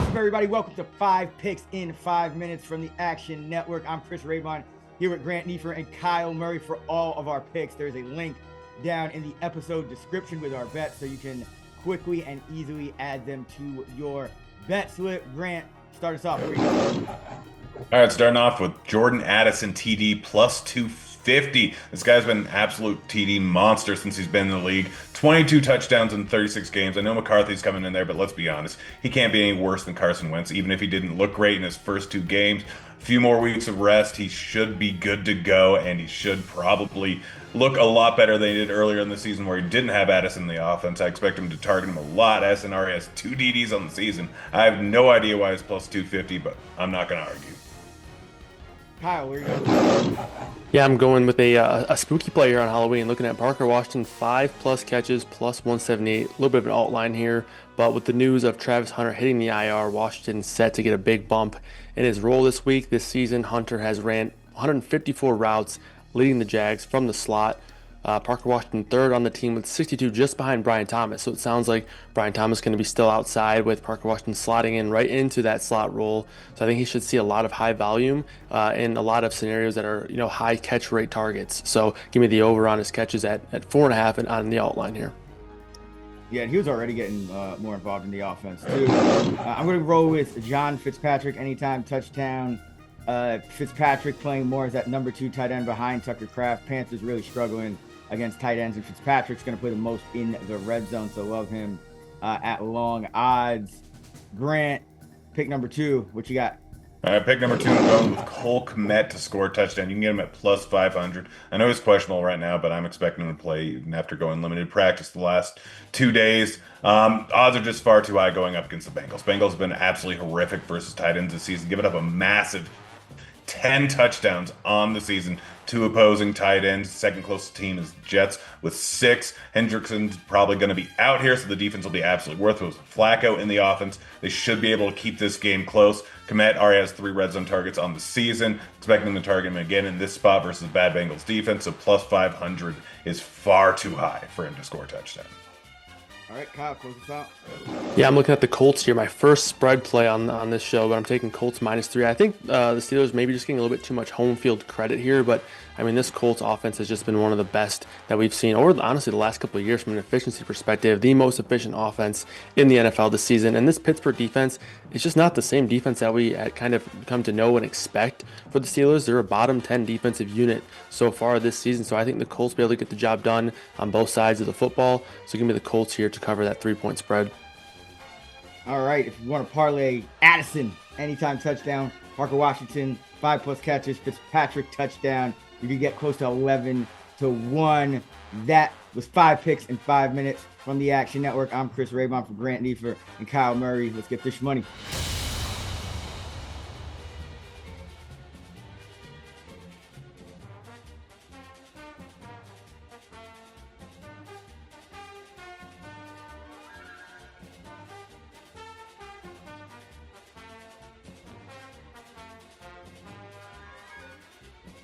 up, everybody? Welcome to 5 Picks in 5 Minutes from the Action Network. I'm Chris Raybon here with Grant Neefer and Kyle Murray for all of our picks. There's a link down in the episode description with our bets so you can quickly and easily add them to your bet slip. Grant, start us off. All right, starting off with Jordan Addison TD plus 250. This guy's been an absolute TD monster since he's been in the league. 22 touchdowns in 36 games. I know McCarthy's coming in there, but let's be honest. He can't be any worse than Carson Wentz, even if he didn't look great in his first 2 games. A few more weeks of rest, he should be good to go, and he should probably look a lot better than he did earlier in the season where he didn't have Addison in the offense. I expect him to target him a lot. Addison already has 2 DDs on the season. I have no idea why it's plus 250, but I'm not going to argue. Kyle, where are you going? Yeah, I'm going with a spooky play here on Halloween. Looking at Parker Washington, 5+ catches, plus 178. A little bit of an alt line here, but with the news of Travis Hunter hitting the IR, Washington set to get a big bump in his role this week. This season, Hunter has ran 154 routes, leading the Jags from the slot. Parker Washington third on the team with 62, just behind Brian Thomas. So it sounds like Brian Thomas is going to be still outside with Parker Washington slotting in right into that slot role. So I think he should see a lot of high volume in a lot of scenarios that are, high catch rate targets. So give me the over on his catches at 4.5 and on the alt line here. Yeah, he was already getting more involved in the offense too. I'm going to roll with John Fitzpatrick, anytime touchdown. Fitzpatrick playing more as that number 2 tight end behind Tucker Kraft. Panthers really struggling against tight ends, and Fitzpatrick's going to play the most in the red zone, so love him at long odds. Grant, pick number 2. What you got? All right, pick number 2, I'm going with Cole Kmet to score a touchdown. You can get him at plus 500. I know he's questionable right now, but I'm expecting him to play even after going limited practice the last 2 days. Odds are just far too high going up against the Bengals. Bengals have been absolutely horrific versus tight ends this season, giving up a massive 10 touchdowns on the season to opposing tight ends. Second closest team is Jets with 6. Hendrickson's probably going to be out here, so the defense will be absolutely worthless. Flacco in the offense, they should be able to keep this game close. Kmet already has 3 red zone targets on the season. Expecting them to target him again in this spot versus bad Bengals defense, so plus 500 is far too high for him to score a touchdown. All right, Kyle, close us out. Yeah, I'm looking at the Colts here. My first spread play on this show, but I'm taking Colts -3. I think the Steelers maybe just getting a little bit too much home field credit here, but I mean, this Colts offense has just been one of the best that we've seen over, honestly, the last couple of years from an efficiency perspective. The most efficient offense in the NFL this season. And this Pittsburgh defense is just not the same defense that we had kind of come to know and expect for the Steelers. They're a bottom 10 defensive unit so far this season. So I think the Colts will be able to get the job done on both sides of the football. So give me the Colts here to cover that 3-point spread. All right, if you want to parlay Addison, anytime touchdown, Parker Washington, 5+ catches, Fitzpatrick touchdown, you can get close to 11-1. That was 5 Picks in 5 Minutes from the Action Network. I'm Chris Raybon for Grant Neefer and Kyle Murray. Let's get this money.